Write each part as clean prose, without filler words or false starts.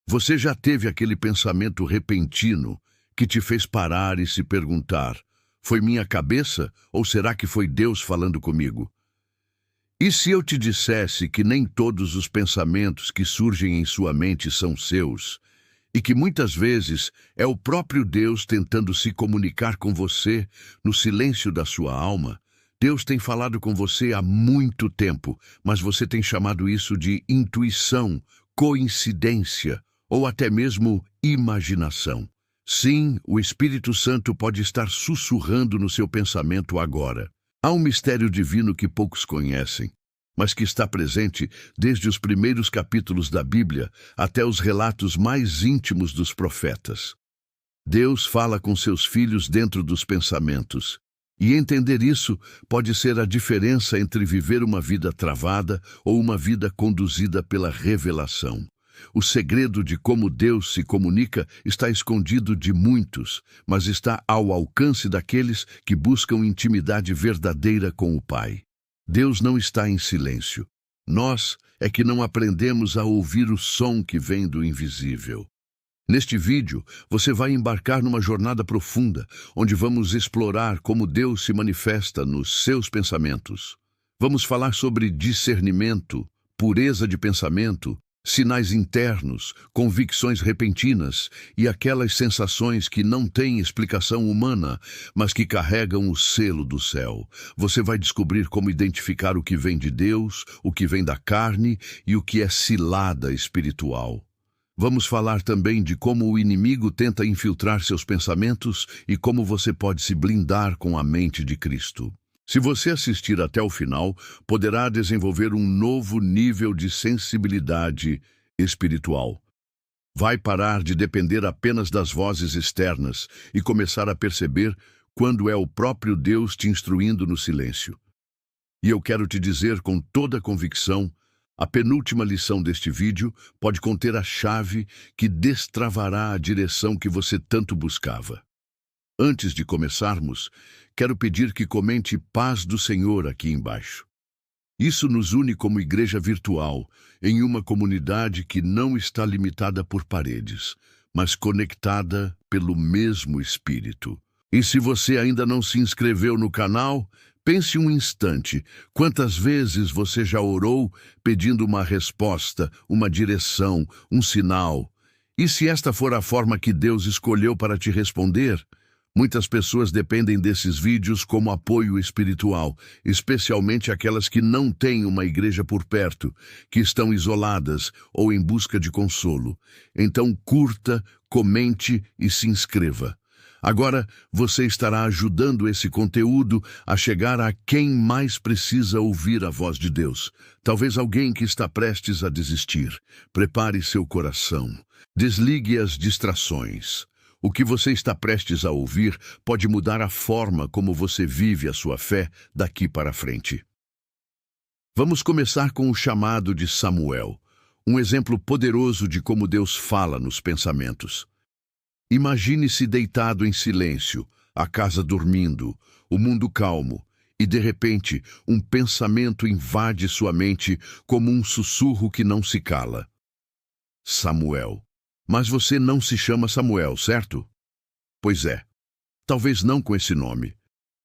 Você já teve aquele pensamento repentino que te fez parar e se perguntar: foi minha cabeça ou será que foi Deus falando comigo? E se eu te dissesse que nem todos os pensamentos que surgem em sua mente são seus, e que muitas vezes é o próprio Deus tentando se comunicar com você no silêncio da sua alma? Deus tem falado com você há muito tempo, mas você tem chamado isso de intuição, coincidência ou até mesmo imaginação. Sim, o Espírito Santo pode estar sussurrando no seu pensamento agora. Há um mistério divino que poucos conhecem, mas que está presente desde os primeiros capítulos da Bíblia até os relatos mais íntimos dos profetas. Deus fala com seus filhos dentro dos pensamentos, e entender isso pode ser a diferença entre viver uma vida travada ou uma vida conduzida pela revelação. O segredo de como Deus se comunica está escondido de muitos, mas está ao alcance daqueles que buscam intimidade verdadeira com o Pai. Deus não está em silêncio. Nós é que não aprendemos a ouvir o som que vem do invisível. Neste vídeo, você vai embarcar numa jornada profunda, onde vamos explorar como Deus se manifesta nos seus pensamentos. Vamos falar sobre discernimento, pureza de pensamento, sinais internos, convicções repentinas e aquelas sensações que não têm explicação humana, mas que carregam o selo do céu. Você vai descobrir como identificar o que vem de Deus, o que vem da carne e o que é cilada espiritual. Vamos falar também de como o inimigo tenta infiltrar seus pensamentos e como você pode se blindar com a mente de Cristo. Se você assistir até o final, poderá desenvolver um novo nível de sensibilidade espiritual. Vai parar de depender apenas das vozes externas e começar a perceber quando é o próprio Deus te instruindo no silêncio. E eu quero te dizer com toda convicção, a penúltima lição deste vídeo pode conter a chave que destravará a direção que você tanto buscava. Antes de começarmos, quero pedir que comente Paz do Senhor aqui embaixo. Isso nos une como igreja virtual, em uma comunidade que não está limitada por paredes, mas conectada pelo mesmo Espírito. E se você ainda não se inscreveu no canal, pense um instante, quantas vezes você já orou pedindo uma resposta, uma direção, um sinal? E se esta for a forma que Deus escolheu para te responder? Muitas pessoas dependem desses vídeos como apoio espiritual, especialmente aquelas que não têm uma igreja por perto, que estão isoladas ou em busca de consolo. Então curta, comente e se inscreva. Agora você estará ajudando esse conteúdo a chegar a quem mais precisa ouvir a voz de Deus. Talvez alguém que está prestes a desistir. Prepare seu coração. Desligue as distrações. O que você está prestes a ouvir pode mudar a forma como você vive a sua fé daqui para frente. Vamos começar com o chamado de Samuel, um exemplo poderoso de como Deus fala nos pensamentos. Imagine-se deitado em silêncio, a casa dormindo, o mundo calmo, e de repente um pensamento invade sua mente como um sussurro que não se cala. Samuel. Mas você não se chama Samuel, certo? Pois é, talvez não com esse nome,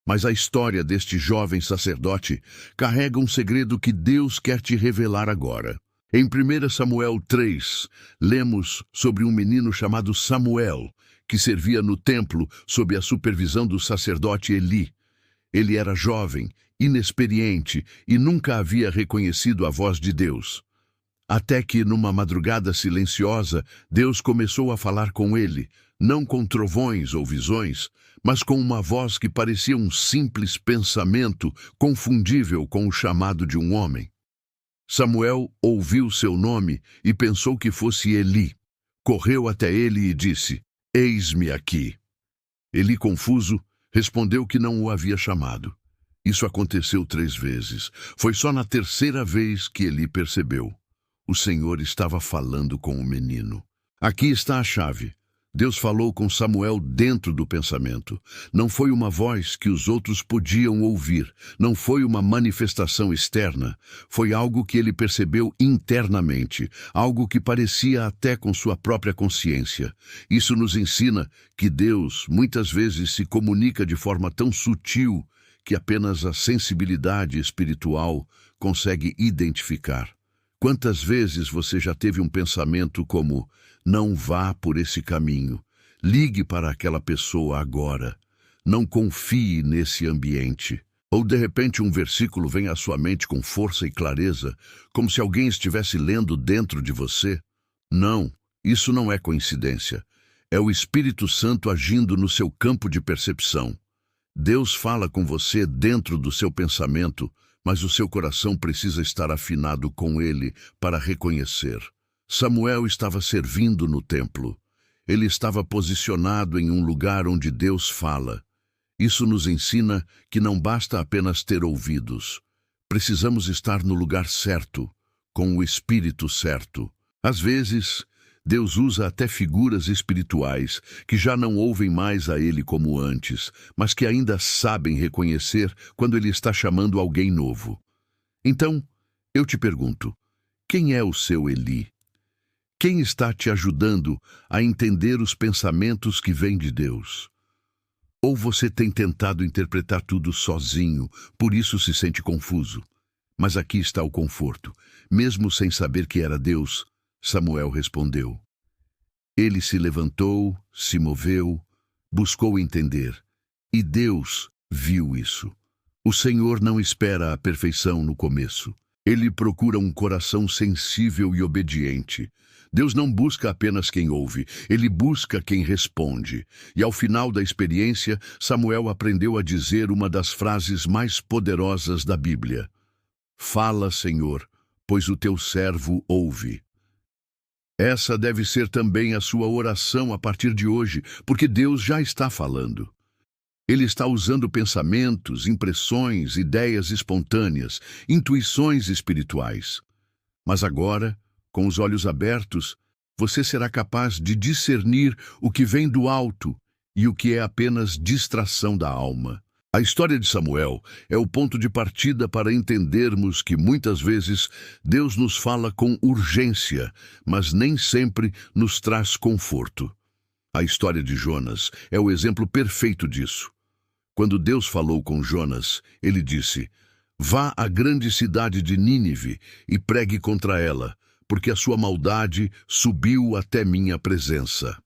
mas a história deste jovem sacerdote carrega um segredo que Deus quer te revelar agora. Em 1 Samuel 3, lemos sobre um menino chamado Samuel, que servia no templo sob a supervisão do sacerdote Eli. Ele era jovem, inexperiente e nunca havia reconhecido a voz de Deus. Até que, numa madrugada silenciosa, Deus começou a falar com ele, não com trovões ou visões, mas com uma voz que parecia um simples pensamento confundível com o chamado de um homem. Samuel ouviu seu nome e pensou que fosse Eli. Correu até ele e disse: "Eis-me aqui." Eli, confuso, respondeu que não o havia chamado. Isso aconteceu 3 vezes. Foi só na terceira vez que Eli percebeu. O Senhor estava falando com o menino. Aqui está a chave. Deus falou com Samuel dentro do pensamento. Não foi uma voz que os outros podiam ouvir. Não foi uma manifestação externa. Foi algo que ele percebeu internamente. Algo que parecia até com sua própria consciência. Isso nos ensina que Deus muitas vezes se comunica de forma tão sutil que apenas a sensibilidade espiritual consegue identificar. Quantas vezes você já teve um pensamento como: não vá por esse caminho, ligue para aquela pessoa agora, não confie nesse ambiente? Ou de repente um versículo vem à sua mente com força e clareza, como se alguém estivesse lendo dentro de você? Não, isso não é coincidência. É o Espírito Santo agindo no seu campo de percepção. Deus fala com você dentro do seu pensamento, mas o seu coração precisa estar afinado com ele para reconhecer. Samuel estava servindo no templo. Ele estava posicionado em um lugar onde Deus fala. Isso nos ensina que não basta apenas ter ouvidos. Precisamos estar no lugar certo, com o espírito certo. Às vezes, Deus usa até figuras espirituais que já não ouvem mais a Ele como antes, mas que ainda sabem reconhecer quando Ele está chamando alguém novo. Então, eu te pergunto, quem é o seu Eli? Quem está te ajudando a entender os pensamentos que vêm de Deus? Ou você tem tentado interpretar tudo sozinho, por isso se sente confuso? Mas aqui está o conforto. Mesmo sem saber que era Deus, Samuel respondeu. Ele se levantou, se moveu, buscou entender. E Deus viu isso. O Senhor não espera a perfeição no começo. Ele procura um coração sensível e obediente. Deus não busca apenas quem ouve, ele busca quem responde. E ao final da experiência, Samuel aprendeu a dizer uma das frases mais poderosas da Bíblia. Fala, Senhor, pois o teu servo ouve. Essa deve ser também a sua oração a partir de hoje, porque Deus já está falando. Ele está usando pensamentos, impressões, ideias espontâneas, intuições espirituais. Mas agora, com os olhos abertos, você será capaz de discernir o que vem do alto e o que é apenas distração da alma. A história de Samuel é o ponto de partida para entendermos que muitas vezes Deus nos fala com urgência, mas nem sempre nos traz conforto. A história de Jonas é o exemplo perfeito disso. Quando Deus falou com Jonas, ele disse: vá à grande cidade de Nínive e pregue contra ela, porque a sua maldade subiu até minha presença.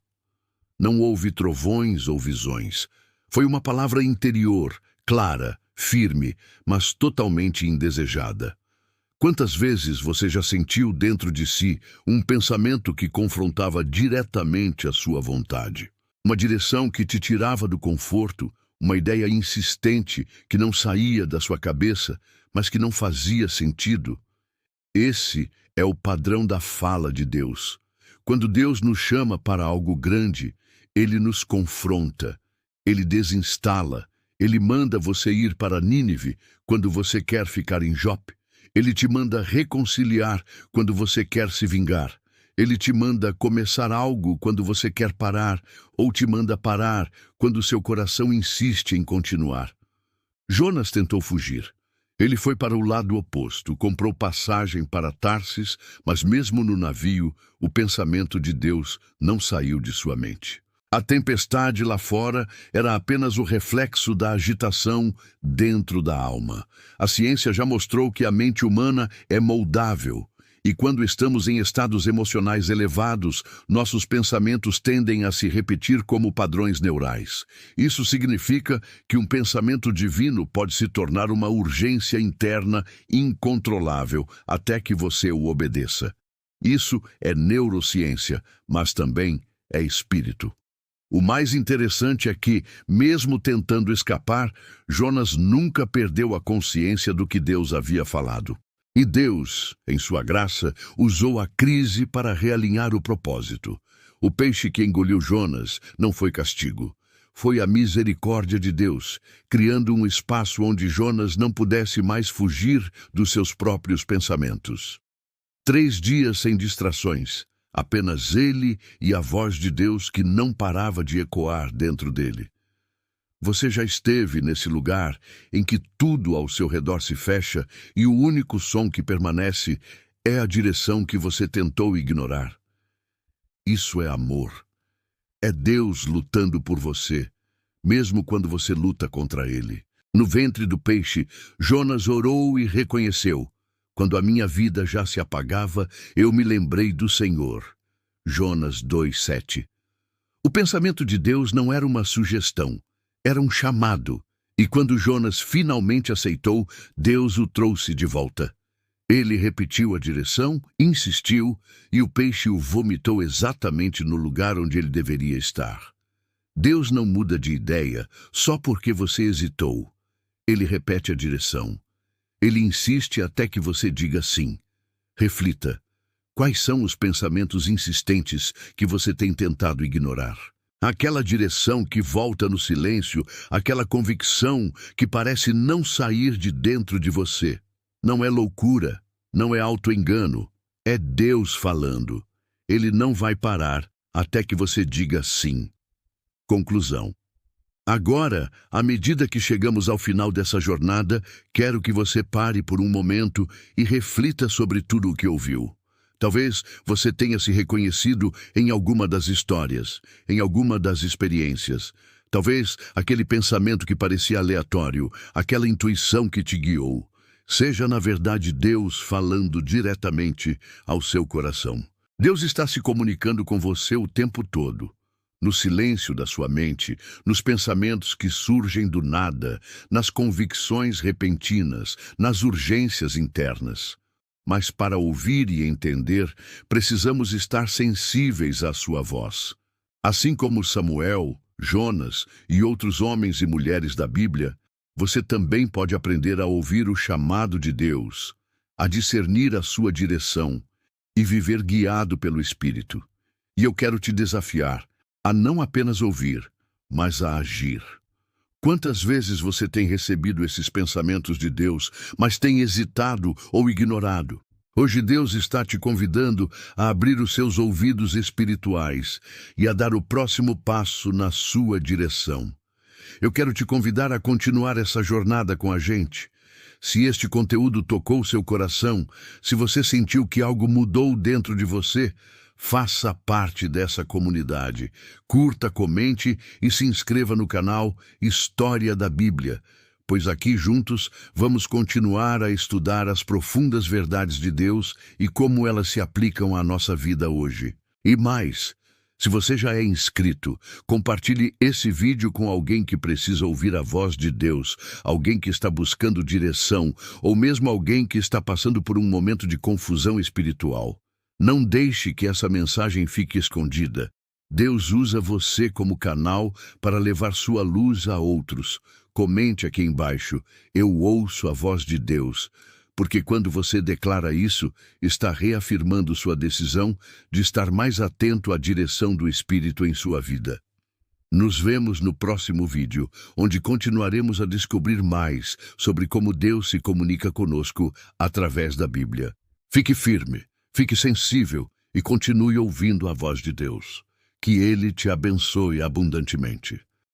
Não houve trovões ou visões. Foi uma palavra interior, clara, firme, mas totalmente indesejada. Quantas vezes você já sentiu dentro de si um pensamento que confrontava diretamente a sua vontade? Uma direção que te tirava do conforto, uma ideia insistente que não saía da sua cabeça, mas que não fazia sentido? Esse é o padrão da fala de Deus. Quando Deus nos chama para algo grande, Ele nos confronta, Ele desinstala, Ele manda você ir para Nínive quando você quer ficar em Jope. Ele te manda reconciliar quando você quer se vingar. Ele te manda começar algo quando você quer parar, ou te manda parar quando seu coração insiste em continuar. Jonas tentou fugir. Ele foi para o lado oposto, comprou passagem para Tarsis, mas mesmo no navio, o pensamento de Deus não saiu de sua mente. A tempestade lá fora era apenas o reflexo da agitação dentro da alma. A ciência já mostrou que a mente humana é moldável. E quando estamos em estados emocionais elevados, nossos pensamentos tendem a se repetir como padrões neurais. Isso significa que um pensamento divino pode se tornar uma urgência interna incontrolável até que você o obedeça. Isso é neurociência, mas também é espírito. O mais interessante é que, mesmo tentando escapar, Jonas nunca perdeu a consciência do que Deus havia falado. E Deus, em sua graça, usou a crise para realinhar o propósito. O peixe que engoliu Jonas não foi castigo. Foi a misericórdia de Deus, criando um espaço onde Jonas não pudesse mais fugir dos seus próprios pensamentos. 3 dias sem distrações, Apenas ele e a voz de Deus que não parava de ecoar dentro dele. Você já esteve nesse lugar em que tudo ao seu redor se fecha e o único som que permanece é a direção que você tentou ignorar. Isso é amor. É Deus lutando por você, mesmo quando você luta contra ele. No ventre do peixe, Jonas orou e reconheceu: quando a minha vida já se apagava, eu me lembrei do Senhor. Jonas 2:7. O pensamento de Deus não era uma sugestão, era um chamado. E quando Jonas finalmente aceitou, Deus o trouxe de volta. Ele repetiu a direção, insistiu, e o peixe o vomitou exatamente no lugar onde ele deveria estar. Deus não muda de ideia só porque você hesitou. Ele repete a direção. Ele insiste até que você diga sim. Reflita. Quais são os pensamentos insistentes que você tem tentado ignorar? Aquela direção que volta no silêncio, aquela convicção que parece não sair de dentro de você. Não é loucura, não é auto-engano, é Deus falando. Ele não vai parar até que você diga sim. Conclusão. Agora, à medida que chegamos ao final dessa jornada, quero que você pare por um momento e reflita sobre tudo o que ouviu. Talvez você tenha se reconhecido em alguma das histórias, em alguma das experiências. Talvez aquele pensamento que parecia aleatório, aquela intuição que te guiou, seja na verdade Deus falando diretamente ao seu coração. Deus está se comunicando com você o tempo todo. No silêncio da sua mente, nos pensamentos que surgem do nada, nas convicções repentinas, nas urgências internas. Mas para ouvir e entender, precisamos estar sensíveis à sua voz. Assim como Samuel, Jonas e outros homens e mulheres da Bíblia, você também pode aprender a ouvir o chamado de Deus, a discernir a sua direção e viver guiado pelo Espírito. E eu quero te desafiar a não apenas ouvir, mas a agir. Quantas vezes você tem recebido esses pensamentos de Deus, mas tem hesitado ou ignorado? Hoje Deus está te convidando a abrir os seus ouvidos espirituais e a dar o próximo passo na sua direção. Eu quero te convidar a continuar essa jornada com a gente. Se este conteúdo tocou seu coração, se você sentiu que algo mudou dentro de você, faça parte dessa comunidade. Curta, comente e se inscreva no canal História da Bíblia, pois aqui juntos vamos continuar a estudar as profundas verdades de Deus e como elas se aplicam à nossa vida hoje. E mais, se você já é inscrito, compartilhe esse vídeo com alguém que precisa ouvir a voz de Deus, alguém que está buscando direção ou mesmo alguém que está passando por um momento de confusão espiritual. Não deixe que essa mensagem fique escondida. Deus usa você como canal para levar sua luz a outros. Comente aqui embaixo: eu ouço a voz de Deus, porque quando você declara isso, está reafirmando sua decisão de estar mais atento à direção do Espírito em sua vida. Nos vemos no próximo vídeo, onde continuaremos a descobrir mais sobre como Deus se comunica conosco através da Bíblia. Fique firme. Fique sensível e continue ouvindo a voz de Deus. Que Ele te abençoe abundantemente.